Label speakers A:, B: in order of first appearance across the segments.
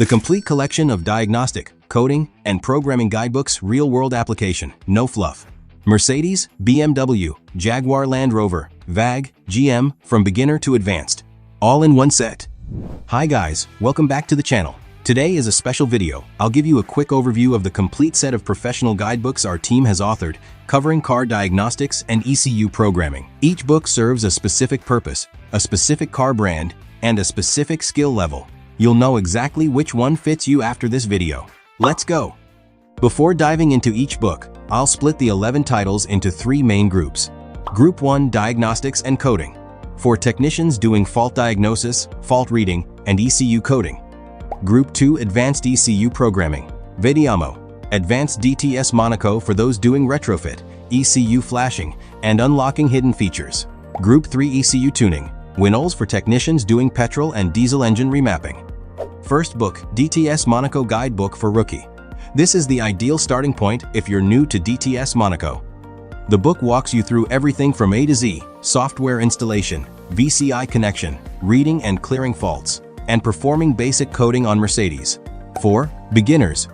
A: The complete collection of diagnostic, coding, and programming guidebooks, real-world application, no fluff. Mercedes, BMW, Jaguar Land Rover, VAG, GM, from beginner to advanced. All in one set. Hi guys, welcome back to the channel. Today is a special video. I'll give you a quick overview of the complete set of professional guidebooks our team has authored, covering car diagnostics and ECU programming. Each book serves a specific purpose, a specific car brand, and a specific skill level. You'll know exactly which one fits you after this video. Let's go! Before diving into each book, I'll split the 11 titles into 3 main groups. Group 1, Diagnostics and Coding, for technicians doing fault diagnosis, fault reading, and ECU coding. Group 2, Advanced ECU Programming, Vediamo, Advanced DTS Monaco for those doing retrofit, ECU flashing, and unlocking hidden features. Group 3, ECU Tuning, WinOLS for technicians doing petrol and diesel engine remapping. First book, DTS Monaco Guidebook for Rookie. This is the ideal starting point if you're new to DTS Monaco. The book walks you through everything from A to Z, software installation, VCI connection, reading and clearing faults, and performing basic coding on Mercedes. 4. Beginners.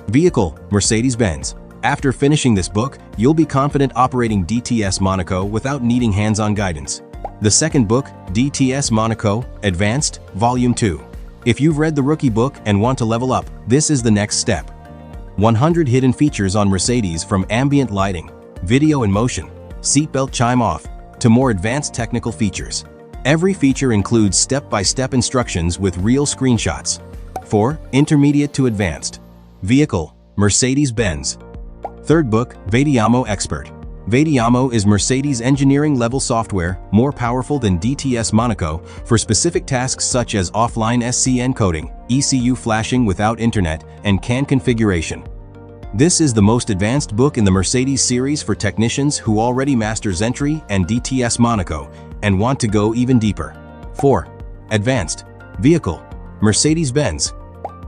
A: Vehicle, Mercedes-Benz. After finishing this book, you'll be confident operating DTS Monaco without needing hands-on guidance. The second book, DTS Monaco, Advanced, Volume 2. If you've read the Rookie book and want to level up, this is the next step. 100 hidden features on Mercedes, from ambient lighting, video in motion, seatbelt chime off, to more advanced technical features. Every feature includes step-by-step instructions with real screenshots. 4. Intermediate to Advanced. Vehicle, Mercedes-Benz. Third book, Vediamo Expert. Vediamo is Mercedes engineering-level software, more powerful than DTS Monaco, for specific tasks such as offline SCN coding, ECU flashing without internet, and CAN configuration. This is the most advanced book in the Mercedes series for technicians who already master Entry and DTS Monaco and want to go even deeper. 4. Advanced. Vehicle, Mercedes-Benz.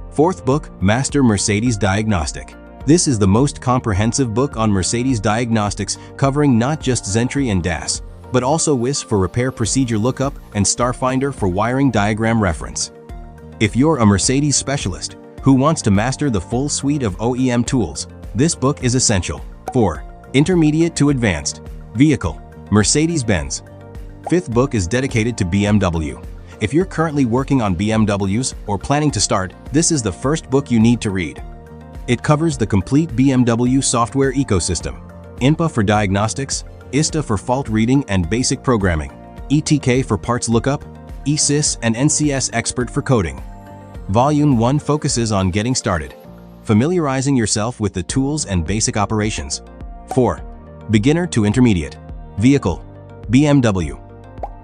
A: Fourth book, Master Mercedes Diagnostic. This is the most comprehensive book on Mercedes diagnostics, covering not just Entry and DAS, but also WIS for repair procedure lookup and Starfinder for wiring diagram reference. If you're a Mercedes specialist who wants to master the full suite of OEM tools, this book is essential. 4. Intermediate to Advanced. Vehicle, Mercedes-Benz. Fifth book is dedicated to BMW. If you're currently working on BMWs or planning to start, this is the first book you need to read. It covers the complete BMW software ecosystem. INPA for diagnostics, ISTA for fault reading and basic programming, ETKA for parts lookup, ESYS and NCS Expert for coding. Volume 1 focuses on getting started, familiarizing yourself with the tools and basic operations. 4. Beginner to Intermediate. Vehicle, BMW.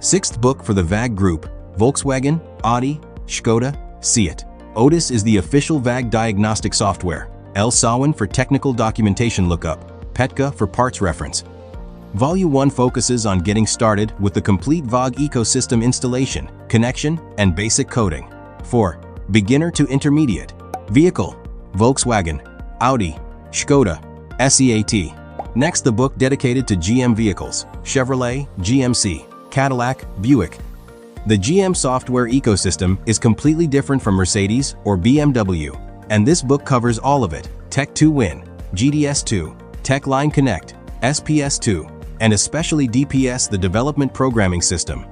A: Sixth book for the VAG group, Volkswagen, Audi, Škoda, Seat. ODIS is the official VAG diagnostic software. ElsaWin for technical documentation lookup, PETKA for parts reference. Volume 1 focuses on getting started with the complete VAG ecosystem installation, connection, and basic coding. 4. Beginner to Intermediate. Vehicle, Volkswagen, Audi, Škoda, SEAT. Next, the book dedicated to GM vehicles, Chevrolet, GMC, Cadillac, Buick. The GM software ecosystem is completely different from Mercedes or BMW, and this book covers all of it: Tech2Win, GDS2, TechLine Connect, SPS2, and especially DPS, the development programming system.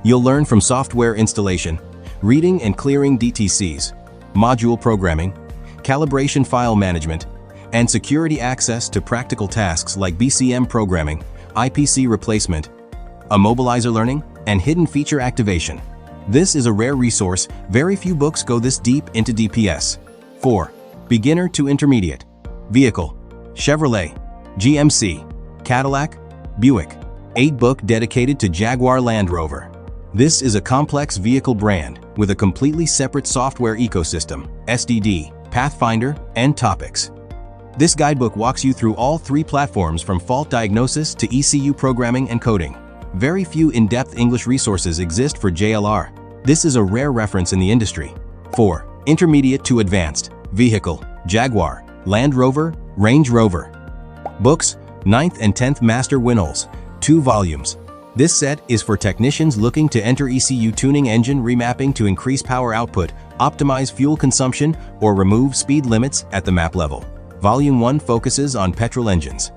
A: You'll learn from software installation, reading and clearing DTCs, module programming, calibration file management, and security access to practical tasks like BCM programming, IPC replacement, immobilizer learning, and hidden feature activation. This is a rare resource. Very few books go this deep into DPS. 4. Beginner to Intermediate. Vehicle, Chevrolet, GMC, Cadillac, Buick. 8 book dedicated to Jaguar Land Rover. This is a complex vehicle brand with a completely separate software ecosystem, SDD, Pathfinder, and TOPIx. This guidebook walks you through all 3 platforms, from fault diagnosis to ECU programming and coding. Very few in-depth English resources exist for JLR. This is a rare reference in the industry. 4. Intermediate to Advanced. Vehicle, Jaguar, Land Rover, Range Rover. Books, 9th and 10th Master WinOLS, 2 volumes. This set is for technicians looking to enter ECU tuning engine remapping to increase power output, optimize fuel consumption, or remove speed limits at the map level. Volume 1 focuses on petrol engines.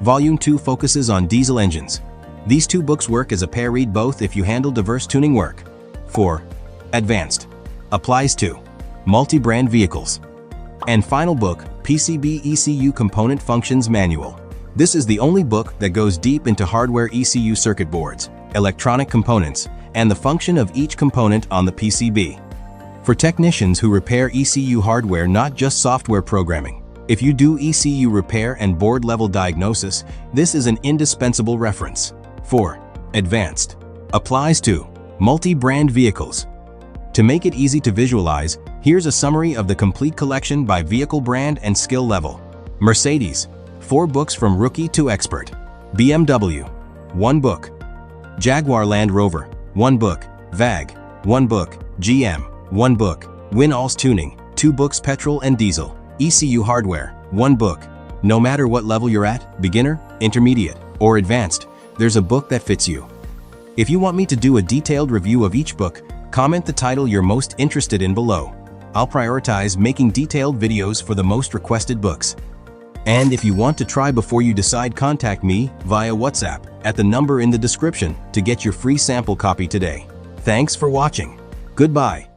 A: Volume 2 focuses on diesel engines. These two books work as a pair. Read both if you handle diverse tuning work. 4. Advanced. Applies to multi-brand vehicles. And final book, PCB ECU Component Functions Manual. This is the only book that goes deep into hardware ECU circuit boards, electronic components, and the function of each component on the PCB. For technicians who repair ECU hardware, not just software programming. If you do ECU repair and board-level diagnosis, this is an indispensable reference. 4. Advanced. Applies to multi-brand vehicles. To make it easy to visualize, here's a summary of the complete collection by vehicle brand and skill level. Mercedes, 4 books from rookie to expert. BMW, 1 book. Jaguar Land Rover, 1 book. VAG, 1 book. GM, 1 book. WinOLS Tuning, 2 books. Petrol and diesel. ECU hardware, 1 book. No matter what level you're at, beginner, intermediate, or advanced, there's a book that fits you. If you want me to do a detailed review of each book, comment the title you're most interested in below. I'll prioritize making detailed videos for the most requested books. And if you want to try before you decide, contact me via WhatsApp at the number in the description to get your free sample copy today. Thanks for watching. Goodbye.